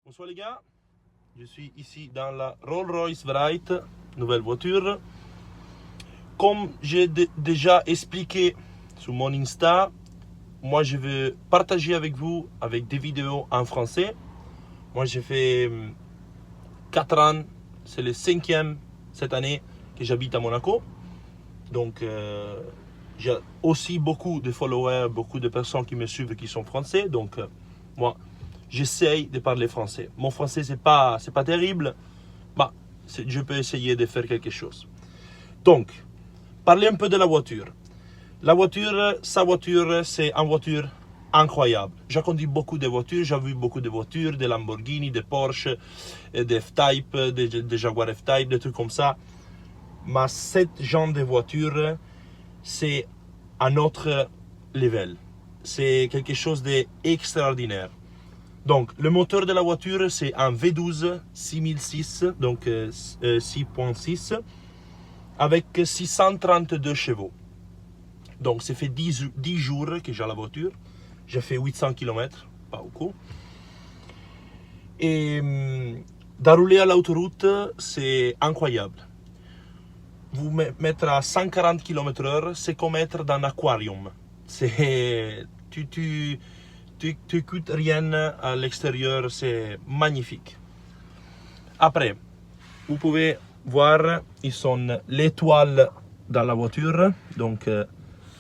Bonsoir les gars, je suis ici dans la Rolls-Royce Wright, nouvelle voiture. Comme j'ai déjà expliqué sur mon Insta, moi je veux partager avec vous avec des vidéos en français. Moi j'ai fait 4 ans, c'est le 5e cette année que j'habite à Monaco. Donc j'ai aussi beaucoup de followers, beaucoup de personnes qui me suivent qui sont français. Donc moi j'essaye de parler français. Mon français c'est pas terrible, bah je peux essayer de faire quelque chose. Donc parler un peu de la voiture. La voiture, sa voiture, c'est une voiture incroyable. J'ai conduit beaucoup de voitures, j'ai vu beaucoup de voitures, de Lamborghini, de Porsche, de F-Type, de Jaguar F-Type, des trucs comme ça. Mais cette genre de voiture, c'est un autre level. C'est quelque chose d'extraordinaire. Donc, le moteur de la voiture, c'est un V12 6006, donc 6.6, avec 632 chevaux. Donc, ça fait 10 jours que j'ai la voiture. J'ai fait 800 km, pas beaucoup. Et d'rouler à l'autoroute, c'est incroyable. Vous mettre à 140 km/h, c'est comme être dans un aquarium. Tu coûtes rien à l'extérieur, c'est magnifique. Après, vous pouvez voir, ils sont l'étoile dans la voiture. Donc,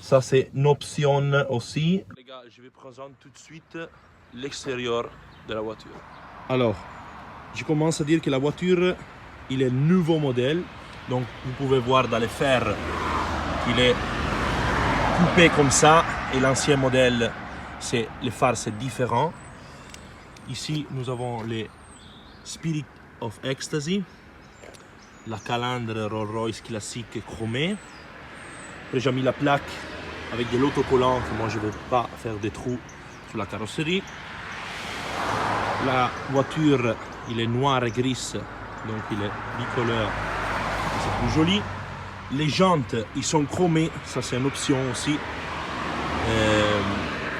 ça c'est une option aussi. Les gars, je vais présenter tout de suite l'extérieur de la voiture. Alors, je commence à dire que la voiture, il est nouveau modèle. Donc, vous pouvez voir dans les fers qu'il est coupé comme ça. Et l'ancien modèle, les phares, c'est différent. Ici, nous avons les Spirit of Ecstasy, la calandre Rolls-Royce classique chromée. Après, j'ai mis la plaque avec de l'autocollant, que moi je ne veux pas faire des trous sur la carrosserie. La voiture, il est noir et gris, donc il est bicolore, c'est plus joli. Les jantes, ils sont chromées, ça c'est une option aussi.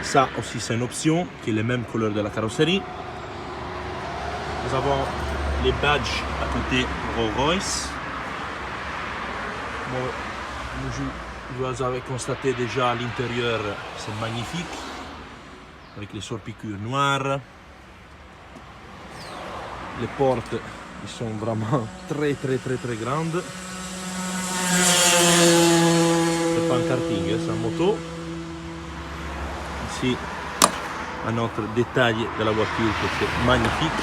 Ça aussi c'est une option, qui est la même couleur de la carrosserie. Nous avons les badges à côté Rolls-Royce. Vous avez constaté déjà à l'intérieur, c'est magnifique, avec les surpiqûres noires. Les portes, ils sont vraiment très grandes. C'est pas un karting, c'est un moto. Ici, un autre détail de la voiture qui est magnifique.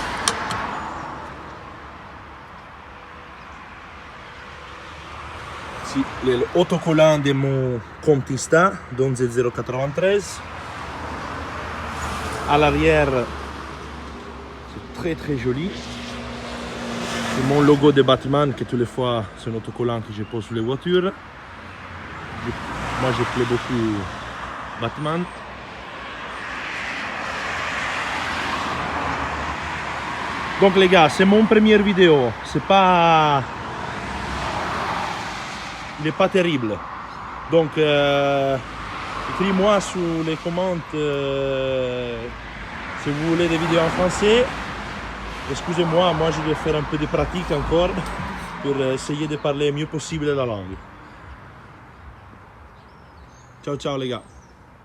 Ici, l'autocollant de mon compte Insta, Donze093. À l'arrière, c'est très joli. C'est mon logo de Batman, que tous les fois, c'est un autocollant que je pose sur les voitures. Moi, je plais beaucoup Batman. Donc les gars, c'est mon première vidéo. C'est pas... Il n'est pas terrible. Donc, écrivez-moi sous les commentaires si vous voulez des vidéos en français. Excusez-moi, moi je vais faire un peu de pratique encore pour essayer de parler le mieux possible la langue. Ciao les gars.